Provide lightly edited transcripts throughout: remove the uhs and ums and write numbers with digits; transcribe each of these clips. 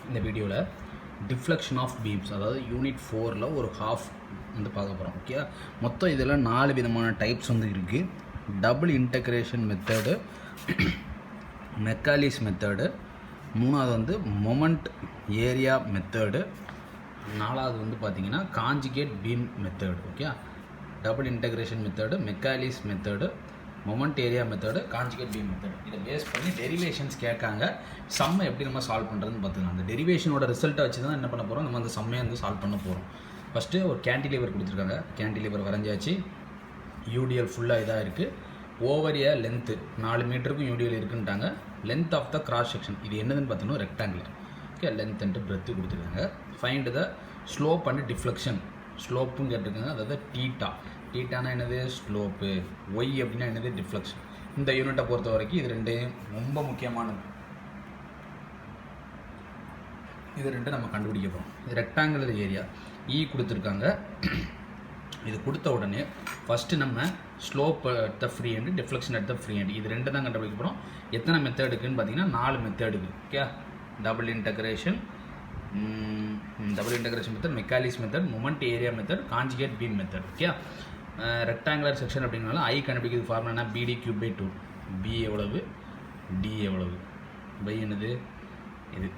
இந்த வீடியோவில் deflection of beams, அதாவது யூனிட் 4ல் ஒரு ஹாஃப் வந்து பார்க்க போகிறோம். ஓகே, மொத்தம் இதில் 4 விதமான டைப்ஸ் வந்து இருக்குது. Double integration method, Macaulay's method, மூணாவது வந்து மொமெண்ட் ஏரியா மெத்தடு, நாலாவது வந்து பார்த்திங்கன்னா conjugate beam method. Okay, double integration method, Macaulay's method, moment area method, conjugate beam method. இதை பேஸ் பண்ணி டெரிவேஷன்ஸ் கேட்காங்க. சம்மை எப்படி நம்ம சால்வ் பண்ணுறதுன்னு பார்த்துக்கலாம். அந்த டெரிவேஷனோட ரிசல்ட்டை வச்சு தான் என்ன பண்ண போகிறோம், நம்ம அந்த சம்மையை வந்து சால்வ் பண்ண போகிறோம். ஃபஸ்ட்டு ஒரு கேன்டிலீவர் கொடுத்துருக்காங்க. கேன்டிலீவர் வரைஞ்சாச்சு. யூடிஎல் ஃபுல்லாக இதாக இருக்குது. ஓவர் ஏ லென்த்து 4 மீட்டருக்கும் யூடிஎல் இருக்குன்ட்டாங்க. Length of the cross section இது என்னதுன்னு பார்த்தீங்கன்னா rectangular. Okay, length and breadth கொடுத்துருக்காங்க. Find the slope and deflection. ஸ்லோப்பும் கேட்டிருக்காங்க, அதாவது டீட்டா. டீட்டானா என்னது, ஸ்லோப்பு. ஒய் அப்படின்னா என்னது, டிஃப்ளெக்ஷன். இந்த யூனிட்டை பொறுத்த வரைக்கும் இது ரெண்டையும் ரொம்ப முக்கியமானது. இது ரெண்டும் நம்ம கண்டுபிடிக்க போகிறோம். இது ரெக்டாங்குலர் ஏரியா இ கொடுத்துருக்காங்க. இது கொடுத்த உடனே ஃபஸ்ட்டு நம்ம slope at the free end, deflection at the free end, இது ரெண்டு தான் கண்டுபிடிக்க போகிறோம். எத்தனை மெத்தடுக்குன்னு பார்த்தீங்கன்னா 4 மெத்தடுக்கு. Okay, double integration method, Macaulay's method, moment area method, conjugate beam method. Okay, rectangular section அப்படின்னால ஐ கண்டுபிடிக்கிறது ஃபார்முலா என்ன, பிடி கியூப் பை 2. பி எவ்வளவு, டி எவ்வளவு, பை என்னது, இது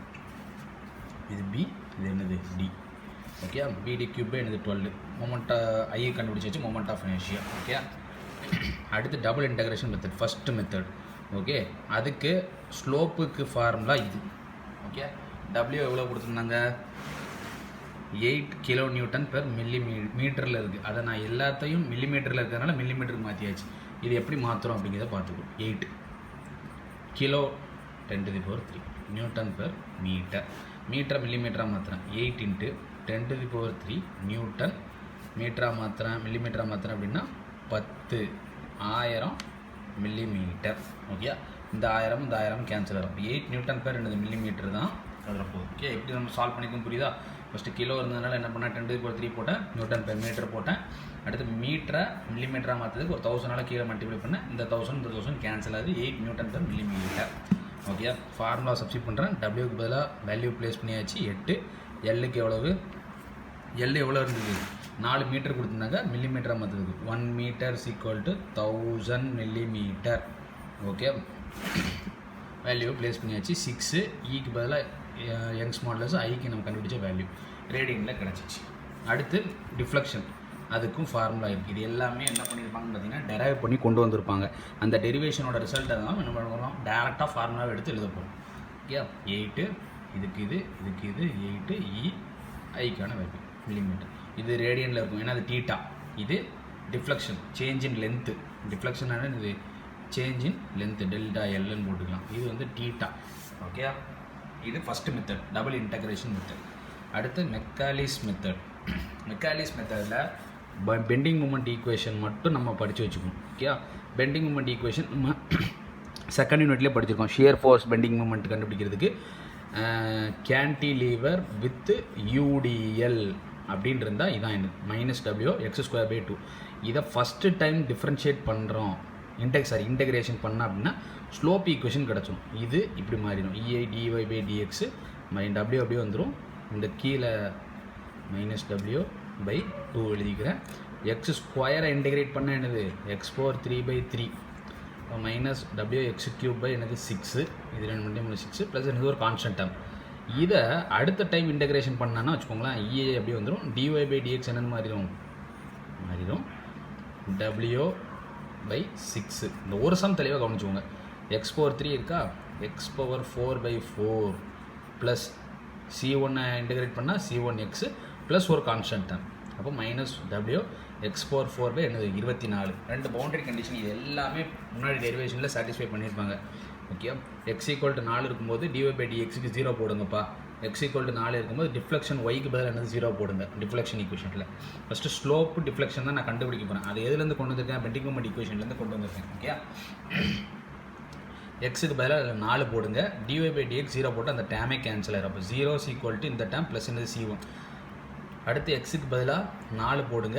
பி, இது என்னது d. Okay, bd cube by என்னது 12. மொமெண்ட்டா ஐ கண்டுபிடிச்சி வச்சு மொமெண்ட் ஆஃப் இனர்ஷியா. ஓகே, அடுத்து double integration method, first method. Okay, அதுக்கு ஸ்லோப்புக்கு ஃபார்முலா இது. ஓகே, டபிள்யூ எவ்வளோ கொடுத்துருந்தாங்க, 8 கிலோ நியூட்டன் பெர் மீட்டரில் இருக்குது. அதை நான் எல்லாத்தையும் மில்லிமீட்டரில் இருக்கிறதுனால மில்லிமீட்டருக்கு மாற்றியாச்சு. இது எப்படி மாற்றுறோம் அப்படிங்கிறத பார்த்துக்கோ. 8 கிலோ 10⁻³ நியூட்டன் பெர் மீட்டர். மீட்டரை மில்லிமீட்டராக மாற்றுறேன். 8 × 10⁻³ நியூட்டன். மீட்டராக மாற்றுறேன், மில்லிமீட்டராக மாற்றுறேன் அப்படின்னா 10,000 மில்லிமீட்டர். ஓகே, இந்த 1000 கேன்சல் ஆகும். 8 நியூட்டன் பெர் என்னது மில்லிமீட்டர் தான் அதில் போகுது. ஓகே, எப்படி நம்ம சால்வ் பண்ணிக்கணும் புரியுதா. ஃபஸ்ட்டு கிலோ இருந்ததுனால என்ன பண்ணேன், 10⁻³ போட்டேன், நியூட்டன் பெர் மீட்டர் போட்டேன். அடுத்து மீட்டரை மில்லிமீட்டராக மாற்றுறதுக்கு ஒரு 1000 கீழே மல்டிப்ளை பண்ணேன். இந்த 1000 கேன்சல் ஆகுது. 8 Newton per millimetre. Okay, formula substitute பண்ணுறேன். டபிள்யூக்கு பதிலாக வேல்யூ ப்ளேஸ் பண்ணியாச்சு. 8. எல்லுக்கு எவ்வளவு, எல் எவ்வளோ இருந்தது, 4 மீட்டர் கொடுத்துருந்தாங்க. மில்லிமீட்டராக மாற்றுறதுக்கு 1 metre = 1000 millimetre. Okay, value place பண்ணியாச்சு. 6. ஈக்கு பதிலாக யங்ஸ் மாடுலஸ், ஐக்கு நம்ம கண்டுபிடிச்ச வேல்யூ ரேடியனில் கிடச்சிச்சு. அடுத்து டிஃப்ளெக்ஷன், அதுக்கும் ஃபார்முலா இருக்குது. இது எல்லாமே என்ன பண்ணியிருப்பாங்கன்னு பார்த்தீங்கன்னா டெரைவ் பண்ணி கொண்டு வந்திருப்பாங்க. அந்த டெரிவேஷனோட ரிசல்ட்டை தான் என்ன பண்ணுறோம், டேரெக்டாக ஃபார்முலாவை எடுத்து எழுத போகிறோம். ஓகே, 8 இதுக்கு இது 8 இ ஐக்கான வேல்யூ மில்லிமீட்டர். இது ரேடியனில் இருக்கும், ஏன்னா அது டீட்டா. இது deflection, change in length. Deflection இது சேஞ்ச் இன் லென்த்து, டெல்டா எல்லுன்னு போட்டுக்கலாம். இது வந்து டீட்டா. ஓகே, இது first method, double integration method. அடுத்து மெக்காலிஸ் மெத்தட். மெக்காலிஸ் மெத்தடில் பெண்டிங் மூமெண்ட் ஈக்குவேஷன் மட்டும் நம்ம படித்து வச்சுக்கணும். ஓகே, பெண்டிங் மூமெண்ட் ஈக்குவேஷன் நம்ம செகண்ட் யூனிட்லேயே படிச்சிருக்கோம். ஷியர் ஃபோர்ஸ் பெண்டிங் மூமெண்ட் கண்டுபிடிக்கிறதுக்கு கேன்டிலீவர் வித் யூடிஎல் அப்படின்னு இருந்தால் இதான் என்ன, -w x²/2. இதை ஃபஸ்ட்டு டைம் டிஃப்ரென்ஷியேட் பண்ணுறோம், இன்டகிரேஷன் பண்ண அப்படின்னா ஸ்லோப் ஈக்குவேஷன் கிடச்சிடும். இது இப்படி மாறிடும், இஐ dy/dx w அப்படியே வந்துடும். இந்த கீழே -w/2 எழுதிக்கிறேன். x² இன்டகிரேட் பண்ண என்னது, x⁴3/3 -w x³ என்னது 6. இது 2 6 ப்ளஸ் என்னது ஒரு கான்ஸ்டன்ட் டேர்ம். இதை அடுத்த டைம் இன்டகிரேஷன் பண்ணான்னா வச்சுக்கோங்களேன், இஐ அப்படியே வந்துடும். dy/dx என்னென்னு மாறிடும் w/6. இந்த ஒரு சம் தெளிவாக கவனிச்சுக்கோங்க. x⁴3 இருக்கா, x⁴4/4 ப்ளஸ் c1 இன்டகிரேட் பண்ணால் c1x ப்ளஸ் ஒரு கான்ஸ்டன்ட் டேர்ம். அப்போ -w x⁴4 என்னது 24. 2 பவுண்டரி கண்டிஷன். இது எல்லாமே முன்னாடி டெரிவேஷனில் சாட்டிஸ்ஃபை பண்ணியிருப்பாங்க. ஓகே, x = 4 இருக்கும்போது dy/dxக்கு 0 போடுங்கப்பா. x = 4 இருக்கும்போது டிஃப்ளெக்ஷன் ஒய்க்கு பதில் என்னது 0 போடுங்க டிஃப்ளெக்ஷன் ஈக்குவேஷனில். ஃபஸ்ட்டு ஸ்லோப்பு டிஃப்ளெக்ஷன் தான் நான் கண்டுபிடிக்க போகிறேன். அது எதுலேருந்து கொண்டு வந்திருக்கேன், பெண்டிங் மூமெண்ட் ஈக்குவேஷன்லேருந்து கொண்டு வந்திருக்கேன். ஓகே, எக்ஸுக்கு பதிலாக 4 போடுங்க, dy/dx 0 போட்டு அந்த டேமே கேன்சல் ஆகிடும். அப்போ 0 = இந்த டேம் ப்ளஸ் என்னது c1. அடுத்து எக்ஸுக்கு பதிலாக 4 போடுங்க,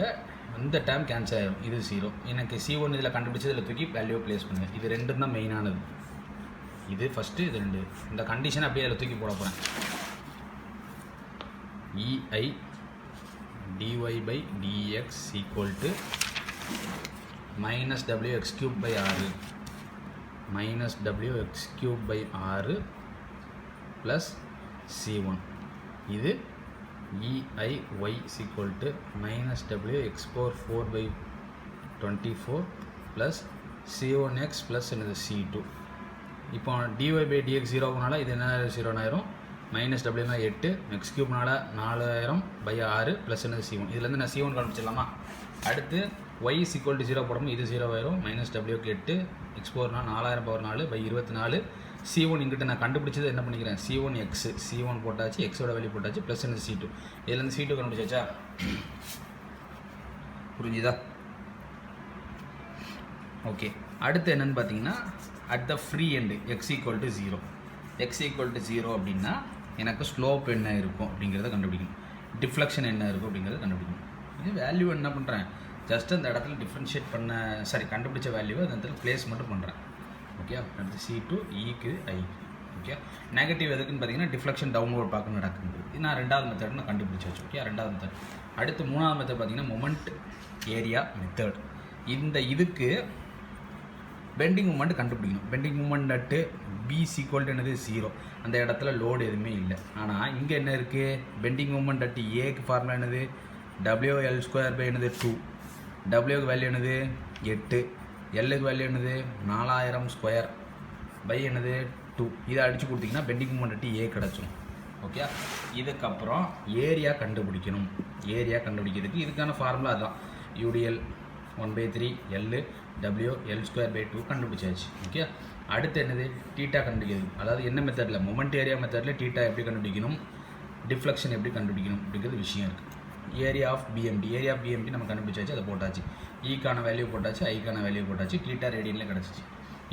இந்த டேம் கேன்சல் ஆகிடும், இது 0. எனக்கு c1 இதில் கண்டுபிடிச்சி இதில் தூக்கி வேல்யூ ப்ளேஸ் பண்ணுங்கள். இது ரெண்டும் தான் மெயினானது. இது ஃபஸ்ட்டு, இது 2. இந்த கண்டிஷனை அப்படியே அதில் தூக்கி போட போகிறேன். EI dy by dx equal to minus wx cube by 6 minus wx cube by 6 plus c1 இது EIy is equal to minus wx power 4 by 24 plus c1x plus c2 இப்போ dy by dx 0 இது என்ன 0 ஆயிரும் minus w னா 8 x cube நால 4000 by 6 plus c1 இதுல இருந்து நான் c1 கண்டுபிடிச்சலாமா அடுத்து y is equal to 0 போடும்போது இது 0 ஆயிரும் minus w க்கு 8 x power 4000 power 4 by 24 c1 இங்கிட்ட நான் கண்டுபிடிச்சது என்ன பண்ணிக்கிறேன் c1x c1 போட்டாச்சு x ஓட வேல்யூ போட்டாச்சு plus c2 இதுல இருந்து c2 கண்டுபிடிச்சாச்சா புரிஞ்சுதா ஓகே அடுத்து என்னன்னு பாத்தீங்கன்னா at the free end x equal to 0 x equal to 0 அப்படின்னா எனக்கு ஸ்லோப் என்ன இருக்கும் அப்படிங்கிறத கண்டுபிடிக்கணும் டிஃப்ளெக்ஷன் என்ன இருக்கும் அப்படிங்கிறத கண்டுபிடிக்கணும் இது வேல்யூ என்ன பண்ணுறேன் ஜஸ்ட் அந்த இடத்துல டிஃப்ரென்ஷியேட் பண்ண கண்டுபிடிச்ச வேல்யூவை அந்த இடத்துல ப்ளேஸ் மட்டும் பண்ணுறேன் ஓகே அடுத்து C2 ஈக்கு ஐ ஓகே நெகட்டிவ் எதுக்குன்னு பார்த்தீங்கன்னா டிஃப்ளெக்ஷன் டவுன்வர்ட் பார்க்க நடக்குது இது நான் ரெண்டாவது மெத்தட் நான் கண்டுபிடிச்சாச்சு ஓகே ரெண்டாவது மெத்தட் அடுத்து மூணாவது மெத்தட் பார்த்தீங்கன்னா மொமெண்ட் ஏரியா மெத்தட் இந்த இதுக்கு பெண்டிங் மூமெண்ட் கண்டுபிடிக்கணும் பெண்டிங் மூமெண்ட் நட்டு பி ஈக்குவல் டு என்னது 0 அந்த இடத்துல லோடு எதுவுமே இல்லை ஆனால் இங்கே என்ன இருக்குது பெண்டிங் மூமெண்ட் அட் ஏக்கு ஃபார்முலா என்னது WL ஸ்கொயர் பை என்னது 2 டபிள்யூக்கு வேல்யூ என்னது 8 எல்லுக்கு வேல்யூ என்னது 4000 ஸ்கொயர் பை என்னது 2 இதை அடித்து கொடுத்தீங்கன்னா பெண்டிங் மூமெண்ட் அட் ஏ கிடச்சிடும் ஓகே இதுக்கப்புறம் ஏரியா கண்டுபிடிக்கணும் ஏரியா கண்டுபிடிக்கிறதுக்கு இதுக்கான ஃபார்முலா அதுதான் UDL 1/3 L W L square by 2 கண்டுபிடிச்சாச்சு ஓகே அடுத்து என்னது டீட்டா கண்டுபிடிக்கிறது அதாவது என்ன மெத்தடில் மொமெண்ட் ஏரியா மெத்தடில் டீட்டா எப்படி கண்டுபிடிக்கணும் டிஃப்ளெக்ஷன் எப்படி கண்டுபிடிக்கணும் அப்படிங்கிறது விஷயம் இருக்குது ஏரியா ஆஃப் BMD நம்ம கண்டுபிடிச்சாச்சு அதை போட்டாச்சு ஈக்கான வேல்யூ போட்டாச்சு ஐக்கான வேல்யூ போட்டாச்சு டீட்டா ரேடியனில் கிடச்சிச்சு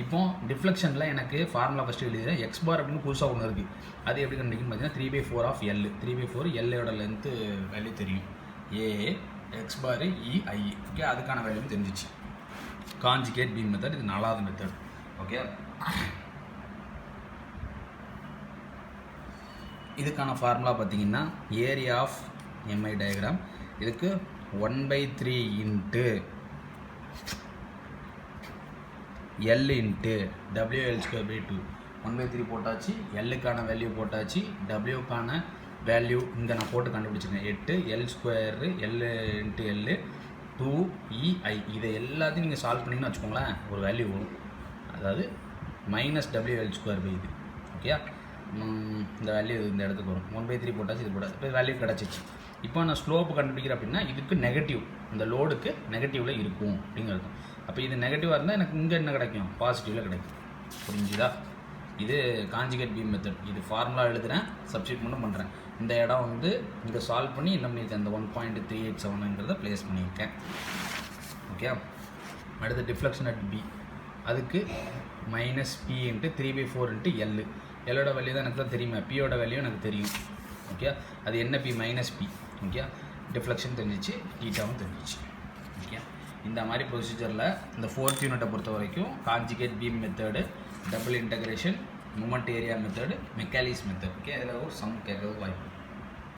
இப்போ டிஃப்ளெக்ஷனில் எனக்கு ஃபார்முலா ஃபஸ்ட்டு எழுதிடுறேன் எக்ஸ் பார் அப்படின்னு புதுசாக ஒன்று இருக்குது அது எப்படி கண்டுபிடிக்கணும் பார்த்தீங்கன்னா 3/4 ஆஃப் L 3/4 எல்லோட லென்த்து வேல்யூ தெரியும் A X bar EI okay அதுக்கான வேல்யூ தெரிஞ்சிச்சு காஞ்சிகேட் பீம் மெத்தட் இது நாலாவது மெத்தட் ஓகே இதுக்கான ஃபார்முலா பார்த்தீங்கன்னா ஏரியா ஆஃப் MI டயக்ராம் இதுக்கு 1/3 into L into WL square by 2 1/3 போட்டாச்சு எல்லுக்கான வேல்யூ போட்டாச்சு டபிள்யூக்கான வேல்யூ இங்கே நான் போட்டு கண்டுபிடிச்சிருக்கேன் 8 L square L into L 2EI இதை எல்லாத்தையும் நீங்கள் சால்வ் பண்ணிங்கன்னு வச்சுக்கோங்களேன் ஒரு வேல்யூ வரும் அதாவது minus WL ஸ்கொயர் பை இது ஓகே இந்த வேல்யூ இந்த இடத்துக்கு வரும் 1/3 போட்டாச்சு இது போட்டாச்சு இப்போ வேல்யூ கிடச்சிச்சு இப்போ நான் ஸ்லோப்பு கண்டுபிடிக்கிறேன் அப்படின்னா இதுக்கு நெகட்டிவ் இந்த லோடுக்கு நெகட்டிவில் இருக்கும் அப்படிங்கிறது அப்போ இது நெகட்டிவாக இருந்தால் எனக்கு இங்கே என்ன கிடைக்கும் பாசிட்டிவில் கிடைக்கும் புரிஞ்சுதா இது காஞ்சிகேட் பீம் மெத்தட் இது ஃபார்முலா எழுதுகிறேன் சப்ஸ்டிட் மட்டும் பண்ணுறேன் இந்த இடம் வந்து இங்கே சால்வ் பண்ணி என்ன பண்ணியிருக்கேன் இந்த 1.387ங்கிறத ப்ளேஸ் பண்ணியிருக்கேன் ஓகே அடுத்து டிஃப்ளெக்ஷன் அட் பி அதுக்கு -P இன்ட்டு 3/4 இன்ட்டு எல் எல்லோட வேல்யூ தான் எனக்கு தான் தெரியுமா பியோட வேல்யூ எனக்கு தெரியும் ஓகே அது என்ன P -P ஓகே டிஃப்ளெக்ஷன் தெரிஞ்சிச்சு டீட்டாவும் தெரிஞ்சிச்சு ஓகே இந்த மாதிரி ப்ரொசீஜரில் இந்த 4th யூனிட்டை பொறுத்த வரைக்கும் conjugate beam method double integration moment area method Macaulay's method okay அதில் ஒரு சம் கேட்கறதுக்கு வாய்ப்பு